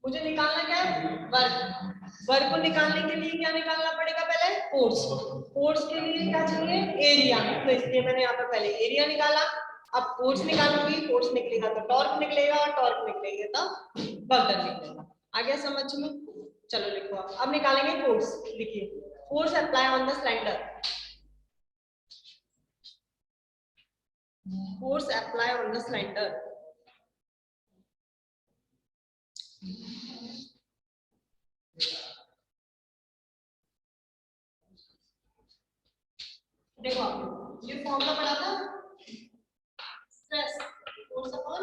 मुझे निकालना क्या है, वर्ग। वर्ग को निकालने के लिए क्या निकालना पड़ेगा, पहले फोर्स। फोर्स के लिए क्या चाहिए, एरिया। तो इसलिए मैंने यहाँ पर पहले एरिया निकाला। अब फोर्स निकालूंगी, फोर्स निकलेगा तो टॉर्क निकलेगा, और टॉर्क निकलेगा तो वर्क डन निकलेगा। आ गया समझ में? चलो लिखो। अब निकालेंगे फोर्स। लिखिए, force apply on the cylinder. Force apply on the cylinder. देखो ये फॉर्मूला पढ़ा था, stress force upon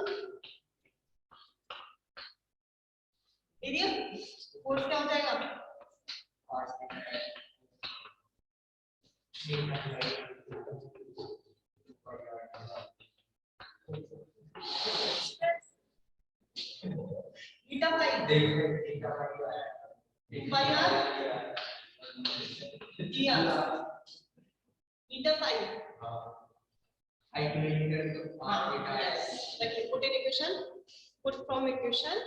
area. Force क्या हो जाएगा, theta pi pi r theta pi देखिए, put in equation, put from equation,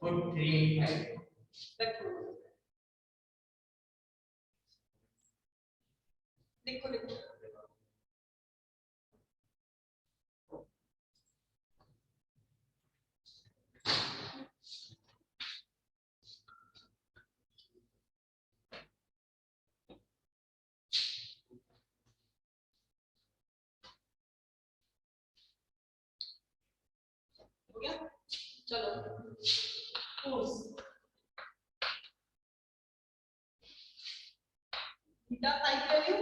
put 3 लिखो लिखो। हो गया, चलो फोर्स थीटा पाई की वैल्यू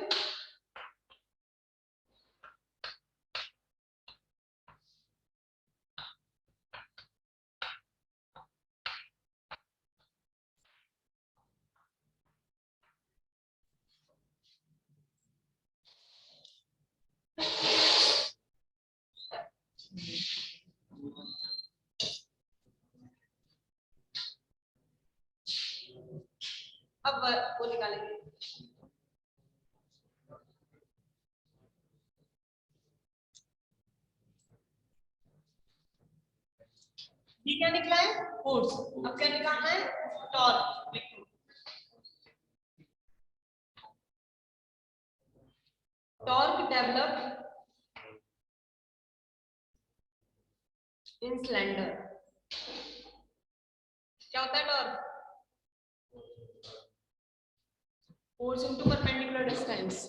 अब वो निकालेंगे। ये क्या निकला है, फोर्स। अब क्या निकालना है, टॉर्क। लिखो, टॉर्क डेवलप्ड इन सिलेंडर। क्या होता है torque, force into perpendicular distance.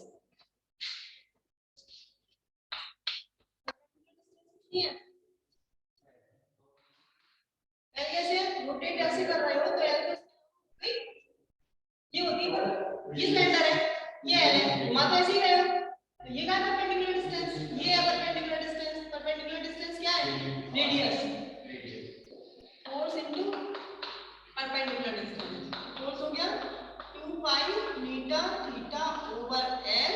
कैसे रोटेट ऐसे कर रहे हो तो ये होती है, ये सिलेंडर है, ये एल है, घुमा तो ऐसे ही रहे हो, तो ये क्या है, परपेंडिकुलर डिस्टेंस। ये है परपेंडिकुलर डिस्टेंस। परपेंडिकुलर डिस्टेंस क्या है, radius. Force into perpendicular distance, force हो गया 2 pi metre theta over L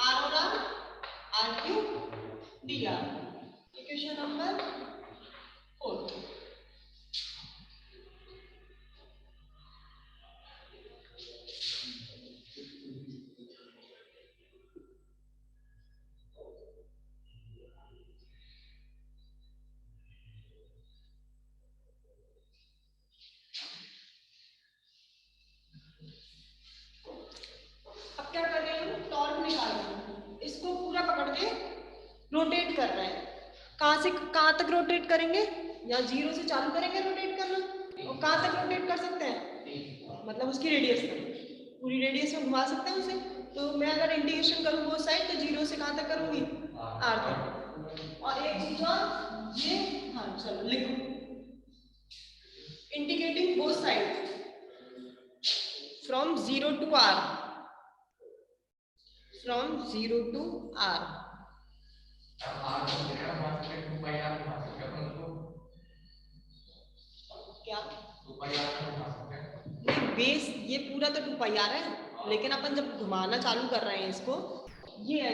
R और R cube D R. Equation number 4। अब क्या कर रहे हैं, टॉर्क निकाल रहे हैं। इसको पूरा पकड़ के रोटेट कर रहे हैं। कहां से कहां तक रोटेट करेंगे, या जीरो से चालू करेंगे रोटेट करना, और कहां तक रोटेट कर सकते हैं, मतलब उसकी रेडियस तक, पूरी रेडियस में घुमा सकते हैं उसे। तो मैं अगर इंटीग्रेशन करूँ वो साइड, तो जीरो से कहां तक करूंगी, आर तक। और एक चीज और ये, हाँ चलो लिखो, integrating both side from 0 to r, from 0 to r। क्या नहीं, बेस ये पूरा तो 2 पाई आर है, लेकिन अपन जब घुमाना चालू कर रहे हैं इसको, ये है,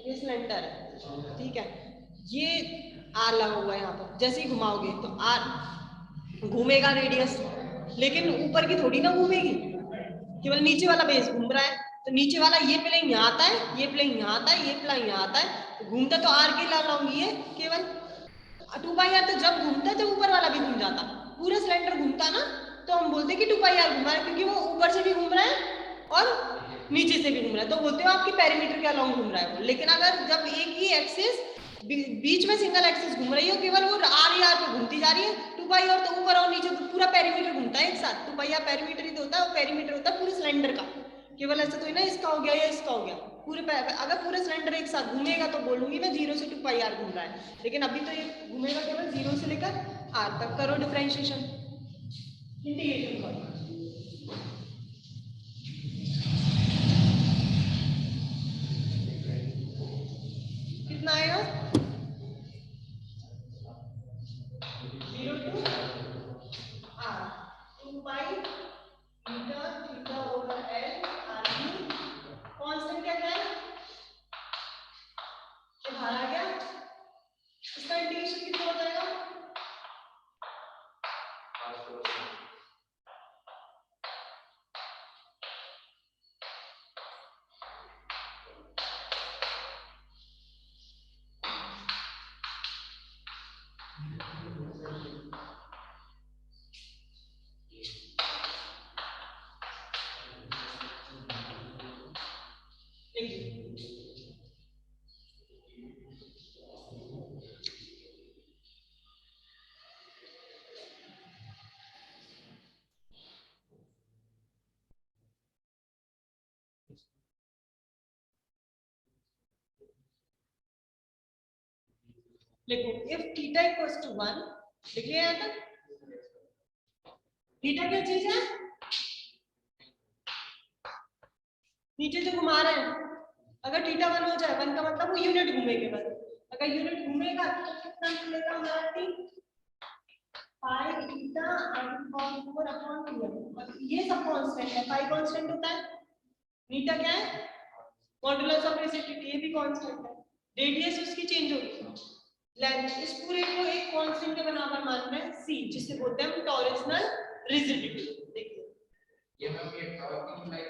ये सिलेंडर है, ठीक है, ये आर लगा हुआ है यहाँ पर। जैसे ही घुमाओगे तो आर घूमेगा रेडियस, लेकिन ऊपर की थोड़ी ना घूमेगी, केवल नीचे वाला बेस घूम रहा है। तो नीचे वाला ये प्लेन यहाँ आता है, ये प्लेन यहाँ आता है, ये प्लेन यहाँ आता है, तो घूमता तो आर के ला लाऊंगी ये केवल 2 पाई आर। तो जब घूमता है जब ऊपर वाला भी घूम जाता, पूरा सिलेंडर घूमता ना तो हम बोलते कि 2πr घूम रहा है, क्योंकि वो ऊपर से भी घूम रहा है और नीचे से भी घूम रहा है, तो बोलते हो आपकी पेरीमीटर के अलोंग घूम रहा है वो। लेकिन अगर जब एक ही एक्सिस बीच में सिंगल एक्सिस घूम रही हो, केवल वो आर पे घूमती जा रही है, 2π और तो ऊपर और नीचे तो पूरा पेरीमीटर घूमता है एक साथ। 2πr पेरीमीटर ही तो होता है, वो पेरीमीटर होता है पूरे सिलेंडर का, केवल ऐसा तो ही ना इसका हो गया या इसका हो गया। पूरे अगर पूरे सिलेंडर एक साथ घूमेगा तो बोलूंगी मैं 0 से 2πr घूम रहा है, लेकिन अभी तो ये घूमेगा केवल 0 से लेकर r तक। करो डिफरेंशिएशन, इंटीग्रेशन करो। कितना आएगा? 0 to r 2π metre theta over l r cube. Constant क्या है? ये बाहर आ गया, इसका इंटीग्रेशन कितना हो जाएगा? देखो if थीटा इक्वल्स टू 1, लिख लिया है ना? थीटा क्या चीज है? नीचे जो घुमा रहे हैं, अगर थीटा 1 हो जाए, 1 का मतलब वो यूनिट घूमेगा बस। अगर यूनिट घूमेगा तो कितना मिलेगा हमारा t पाई थीटा r/4 अपॉन 2। ये सब कांस्टेंट है, पाई कांस्टेंट होता है, थीटा क्या है? मॉडुलस ऑफ रेसिप्रोसिटी, ये भी कांस्टेंट है। रेडियस उसकी चेंज होगी, लेंथ, इस पूरे को एक कांस्टेंट के बराबर मान रहे हैं c, जिसे बोलते हैं हम टॉरशनल रिजिडिटी। देखिए ये मैम ये टॉर्क की लाइक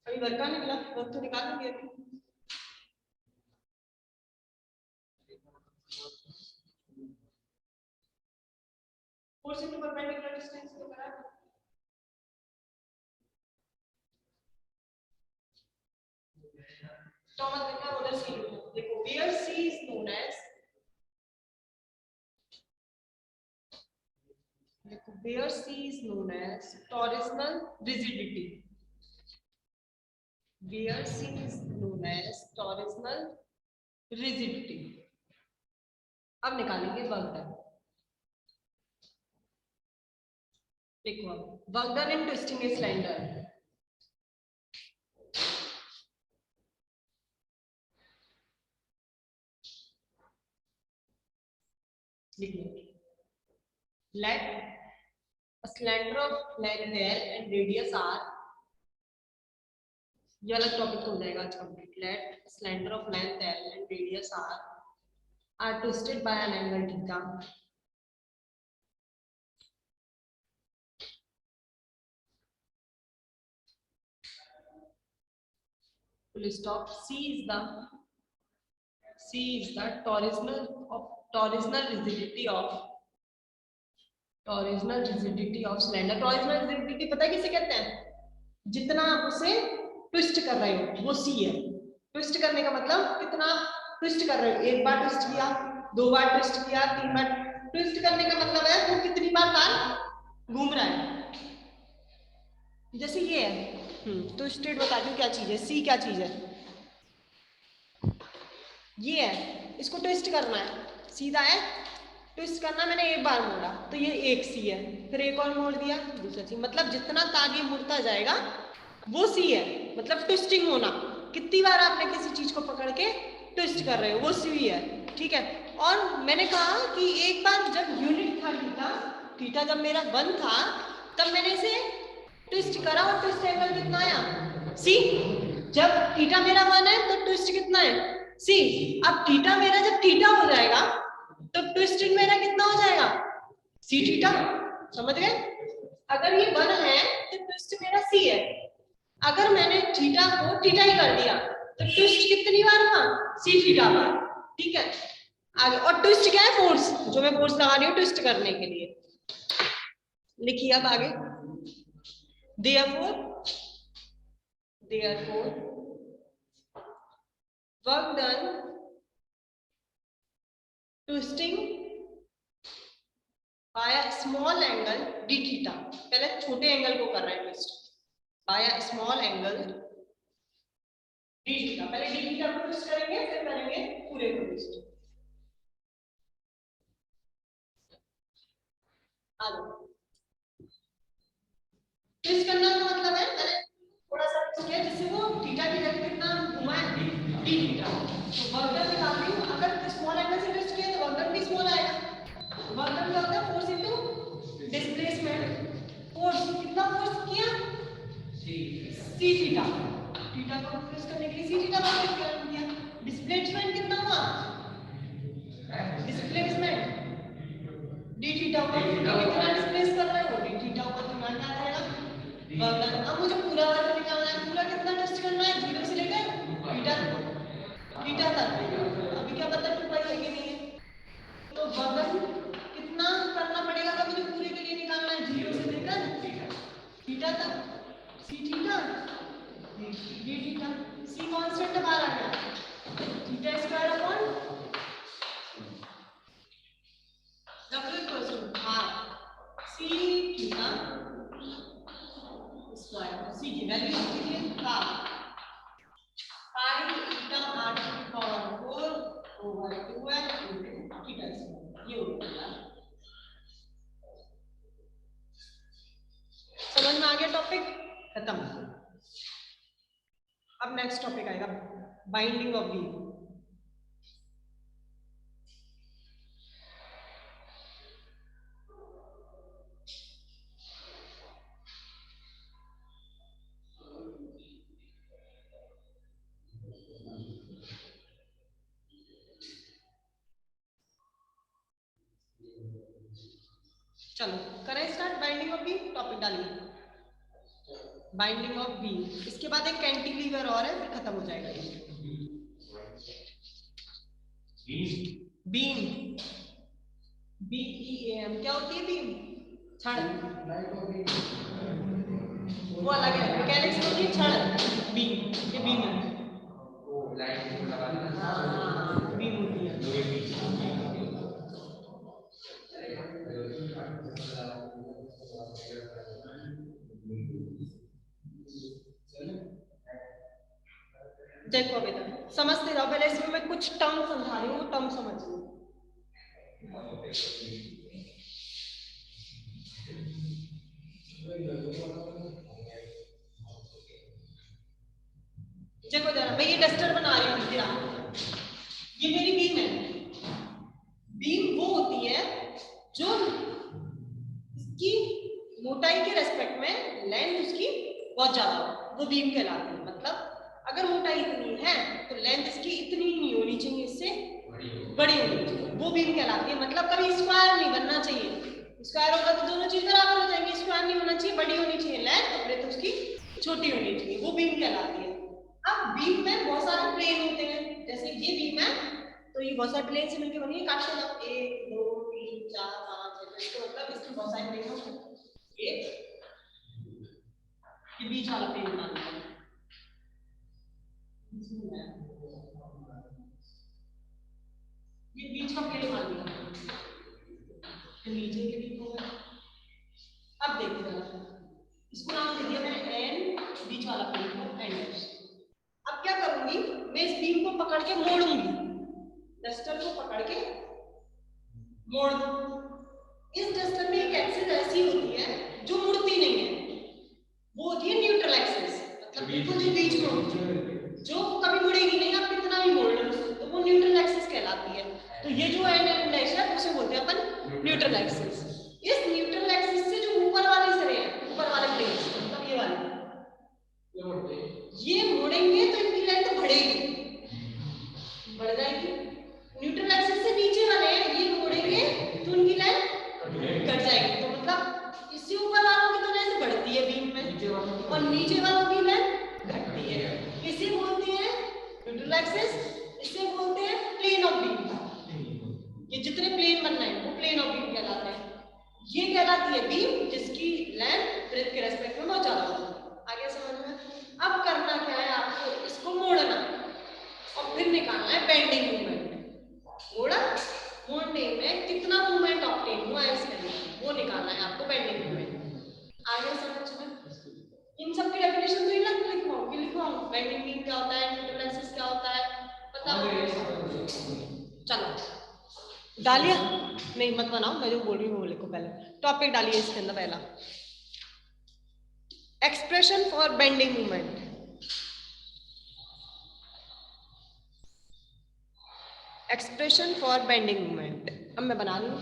अभी वर्क का निकला, वर्क तो निकाल लोगे अभी। फोर्स इनटू परपेंडिकुलर डिस्टेंस को करा। तो मतलब क्या बोला c, देखो where c is known as, देखो where c is known as torsional rigidity, where c is known as torsional rigidity। अब निकालेंगे वर्क डन। देखो work done in twisting a cylinder, let a cylinder of length L and radius R, ये अलग topic हो जाएगा आज complete. let a cylinder of length L and radius R are twisted by an angle theta, full stop। C is the torsional rigidity of cylinder. Torsional rigidity पता है किसे कहते हैं? जितना आप उसे ट्विस्ट कर रहे हो वो c है। ट्विस्ट करने का मतलब कितना ट्विस्ट कर रहे हो, एक बार ट्विस्ट किया, 2 बार ट्विस्ट किया, 3 बार ट्विस्ट करने का मतलब है वो कितनी बार तार घूम रहा है। जैसे ये है, तो स्ट्रेट बताती हूँ क्या चीज है, c क्या चीज है, ये है, इसको ट्विस्ट करना है, सीधा है, ट्विस्ट करना, मैंने एक बार मोड़ा तो ये एक सी है, फिर एक और मोड़ दिया दूसरा सी, मतलब जितना तार ये मुड़ता जाएगा वो सी है, मतलब ट्विस्टिंग होना, कितनी बार आपने किसी चीज को पकड़ के ट्विस्ट कर रहे हो वो सी है, ठीक है। और मैंने कहा कि एक बार जब यूनिट था थीटा जब मेरा 1 था तब मैंने इसे ट्विस्ट करा और ट्विस्ट एंगल कितना आया सी। जब थीटा मेरा 1 है तो ट्विस्ट कितना है सी। अब थीटा मेरा जब थीटा हो जाएगा तो ट्विस्टिंग मेरा कितना हो जाएगा सी थीटा, समझ गए। अगर ये 1 है तो ट्विस्ट मेरा सी है, अगर मैंने थीटा को थीटा ही कर दिया तो ट्विस्ट कितनी बार हुआ सी थीटा बार, ठीक है। आगे और ट्विस्ट क्या है फोर्स, जो मैं फोर्स लगा रही हूँ ट्विस्ट करने के लिए। लिखिए अब आगे। therefore work done twisting by a small angle d theta, पहले छोटे एंगल को कर रहे हैं twist, by a small angle d theta, पहले d theta को ट्विस्ट करेंगे फिर करेंगे पूरे को ट्विस्ट। ट्विस्ट करना का मतलब है मैंने थोड़ा सा ट्विस्ट किया जिससे वो थीटा की जगह कितना घुमा है d थीटा, तो वर्क डन निकाल रही हूं। अगर स्मॉल एंगल से ट्विस्ट किया तो वर्क डन भी स्मॉल आएगा। वर्क डन क्या होता है? Force into displacement. फोर्स कितना फोर्स किया? c थीटा, थीटा को ट्विस्ट करने के लिए c थीटा का उपयोग किया। डिस्प्लेसमेंट कितना हुआ? डिस्प्लेसमेंट d थीटा को कितना डिस्प्लेस कर रहा है वो d थीटा को कितना क्या आएगा वर्क डन। अब मुझे पूरा वर्क निकालना है, पूरा कितना ट्विस्ट करना है? 0 से लेकर थीटा तक। अभी क्या पता 2 पाई है कि नहीं है, तो वर्क डन कितना करना पड़ेगा? अगर मुझे पूरे के लिए निकालना है 0 से लेकर थीटा तक, c theta d theta, c constant बाहर आ गया, theta square upon w equals to half c theta square. c की वैल्यू कितनी है? Half pi theta r to the power 4 over 2 into theta square. ये हो गया। समझ में आ गया? टॉपिक खत्म। अब नेक्स्ट टॉपिक आएगा बाइंडिंग ऑफ बीम। चलो करें start binding of beam. Topic डालिए बाइंडिंग ऑफ बीम। इसके बाद एक कैंटिलीवर और है, फिर खत्म हो जाएगा ये। बीम BEAM क्या होती है? बीम छड़, वो अलग है। मैकेनिक्स में होती है छड़, बीम ये बीम है। बीम होती है। देखो बेटा समझते जाओ, पहले इसमें मैं कुछ टर्म समझा रही हूँ, वो टर्म समझिए। देखो जरा मैं ये डस्टर बना रही हूँ, ये मेरी बीम है। बीम वो होती है जो इसकी मोटाई के रेस्पेक्ट में लेंथ उसकी बहुत ज्यादा हो, वो बीम कहलाती है। मतलब अगर मोटाई इतनी है तो लेंथ इसकी इतनी नहीं होनी चाहिए, इससे बड़ी होनी चाहिए, वो बीम कहलाती है। मतलब कभी स्क्वायर नहीं बनना चाहिए, स्क्वायर होगा तो दोनों चीज बराबर हो जाएंगी। स्क्वायर नहीं होना चाहिए, बड़ी होनी चाहिए लेंथ, तो उसकी छोटी होनी चाहिए, वो बीम कहलाती है। अब बीम में बहुत सारे प्लेन होते हैं, जैसे ये बीम है तो ये बहुत सारे प्लेन से मिलकर बनी है। काटते जाओ 1 2 3 4 5 6, तो मतलब इसमें बहुत सारे प्लेन होते हैं। ये बीच वाला प्लेन बना लिया, ये बीच का प्लेन मान लिया, नीचे के भी होगा। अब देखिए जरा, इसको नाम दे दिया मैंने एन, बीच वाला प्लेन को एन। अब क्या करूंगी मैं, इस बीम को पकड़ के मोड़ूंगी, डस्टर को पकड़ के मोड़ दूं। इस डस्टर में एक एक्सिस ऐसी होती है जो मुड़ती नहीं है, वो होती है न्यूट्रल एक्सिस। मतलब बिल्कुल जो बीच में होती है, जो कभी मुड़ेगी नहीं, आप कितना भी मोड़ लो तो वो न्यूट्रल एक्सिस कहलाती है। तो ये जो एंड डैश है उसे बोलते हैं अपन न्यूट्रल एक्सिस। इस न्यूट्रल एक्सिस से जो ऊपर वाले सिरे हैं, ऊपर वाले प्लेन, मतलब ये वाले, ये मुड़ेंगे तो इनकी लेंथ बढ़ेगी, बढ़ जाएगी। न्यूट्रल एक्सिस से नीचे वाले हैं, ये मुड़ेंगे तो उनकी लेंथ घट जाएगी। तो मतलब इससे ऊपर वालों की तो लेंथ बढ़ती है बीम में, और नीचे वालों की लेंथ घटती है। इसे बोलते हैं न्यूट्रल एक्सिस, इसे बोलते हैं प्लेन ऑफ बीम। ये जितने प्लेन बनना है वो प्लेन है बीम जिसकी लेंथ ब्रेथ के रेस्पेक्ट में बहुत ज्यादा होती है। आगे समझ में? अब करना क्या है आपको, इसको मोड़ना और फिर निकालना है बेंडिंग मूवमेंट। मोड़ा, मोड़ने में कितना मूवमेंट ऑब्टेन हुआ है इसके अंदर वो निकालना है आपको, बेंडिंग मूवमेंट। आगे समझ में? इन सब की डेफिनेशन तो लिखवाऊंगी। बेंडिंग बीम क्या होता है, न्यूट्रल एक्सिस क्या होता है, बताओ। चलो डालिए, नहीं मत बनाओ, मैं जो बोल रही हूँ वो लिखो। पहले टॉपिक डालिए इसके अंदर। पहला expression for bending movement. Expression for bending movement. अब मैं बना रही हूँ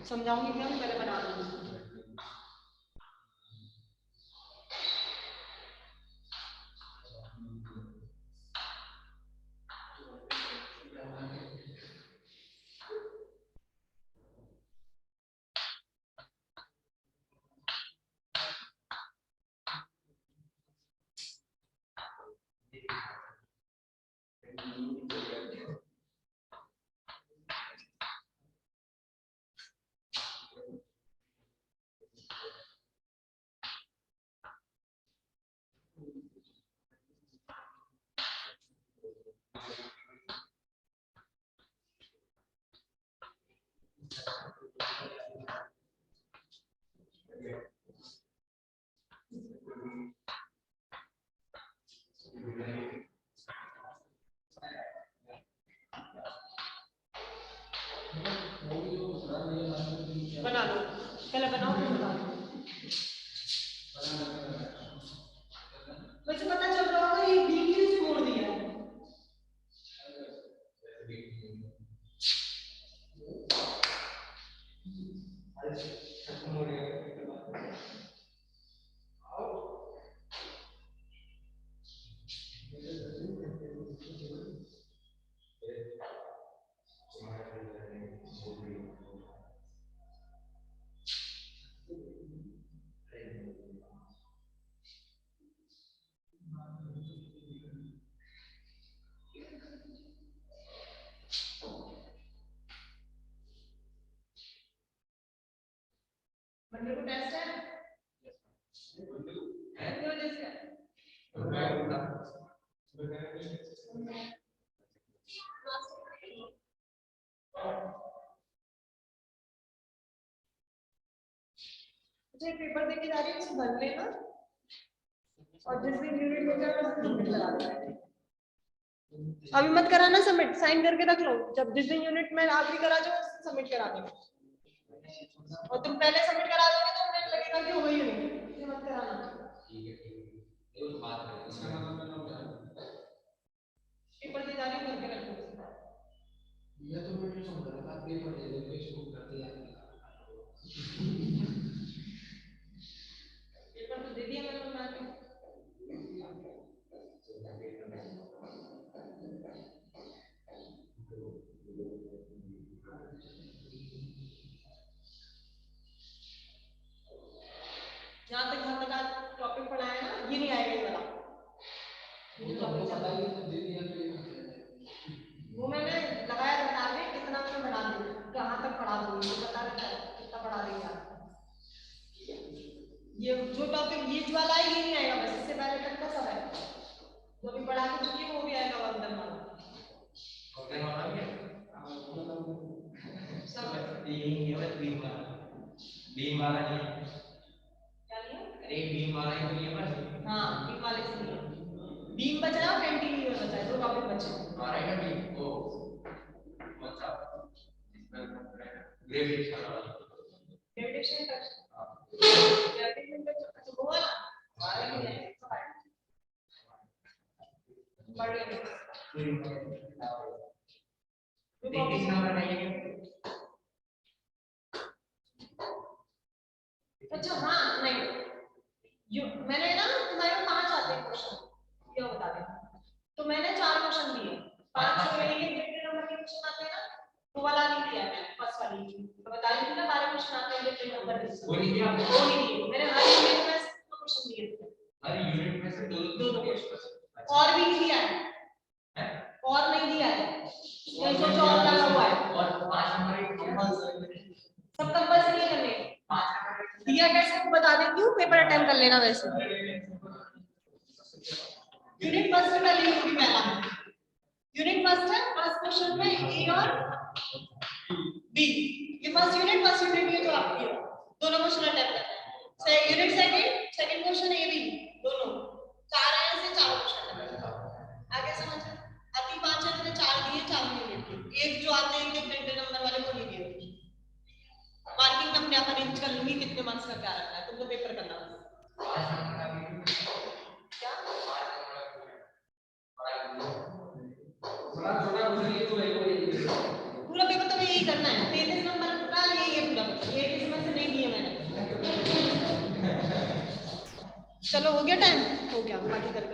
समझाऊंगी क्या, मैं पहले बना रही हूँ। बना लो, पहले बनाओ फिर बता दो। वैसे पता चल रहा होगा ये बीम किसने मोड़ दिया है। मंडे को टेस्ट है, कितने बजे से है? अच्छा पेपर देके जा रही है, उसे भर लेना और जिस दिन यूनिट में जाना उस दिन सबमिट करा देना। अभी मत कराना सबमिट, साइन करके रख लो, जब जिस दिन यूनिट में आखिरी करा जाओ उस दिन सबमिट करा देना। और तुम पहले सबमिट करा दोगे तो मुझे लगेगा कि हो गई यूनिट, इसलिए मत कराना। ठीक है ये तो बात है, इसका मतलब पेपर दे जा रही हूं, करके रख लो। ये तो मैं समझ रहा था, पेपर दे देंगे इसको करते यार। पेपर तो दे दिया मैंने बना के। जहाँ तक आज टॉपिक पढ़ाया ना, ये नहीं आएगा ये वाला। वो तो हमको पता ही है, तो दे दिया तो ये वो मैंने लगाया था टारगेट, कितना मैंने बना दिया, कहाँ तक पढ़ा दूंगी मुझे पता रहता है कितना पढ़ा देंगे आप। ये जो टॉपिक ये वाला है ये नहीं आएगा, बस इससे पहले तक का सब है जो भी पढ़ा के चुकी है वो भी आएगा। वंदन वाला भी है सब, ये बस बीम वाला नहीं है। क्या नहीं है? अरे बीम वाला ही तो ये बस। हाँ बीम वाले से नहीं है, बीम बचा है और कैंटिलीवर बचा है, दो टॉपिक बचे हैं। आ रहा है बीम ओ अच्छा ग्रेविटेशन वाला, ग्रेविटेशन टच, ग्रेविटेशन टच अच्छा वो वाला आ रहा है बढ़ गया। देखिए नंबर नहीं। अच्छा हाँ नहीं जो मैंने ना तुम्हारे 5 आते हैं क्वेश्चन, ये बता दें तो मैंने 4 क्वेश्चन दिए, 5 जो मेरे डिफरेंट नंबर के क्वेश्चन आते हैं ना वो वाला नहीं दिया मैंने, फर्स्ट वाली तो बता रही थी ना 12 क्वेश्चन आते हैं डिफरेंट नंबर के, वो नहीं दिया, वो नहीं दिए मैंने। हर यूनिट में से 2 क्वेश्चन दिए थे, हर यूनिट में से 2 क्वेश्चन। और भी नहीं दिया है और नहीं दिया है, ये सोचो और लगा हुआ सब कंपल्सरी करने दिया कैसे बता देती हूँ, पेपर अटेम्प्ट कर लेना वैसे। यूनिट फर्स्ट कर ली होगी पहला। यूनिट फर्स्ट है, फर्स्ट क्वेश्चन में ए और बी, ये फर्स्ट यूनिट ये जो आपकी है, दोनों क्वेश्चन अटेम्प्ट करना है। Unit second question A B दोनों, चार है से चार क्वेश्चन अटेम्प्ट करना है। आगे समझ आती, पांच है मैंने चार दिए, चार यूनिट के, एक जो आते हैं प्रिंटेड नंबर वाले वो नहीं दिए। मार्किंग में अपने आप अरेंज कर लूंगी कितने मार्क्स का क्या रखना है, तुमको पेपर करना है। क्या पूरा पेपर तो यही करना है, 33 नंबर का यही है पूरा पेपर, एक इसमें से नहीं दिया मैंने। चलो हो गया टाइम, हो गया बाकी कर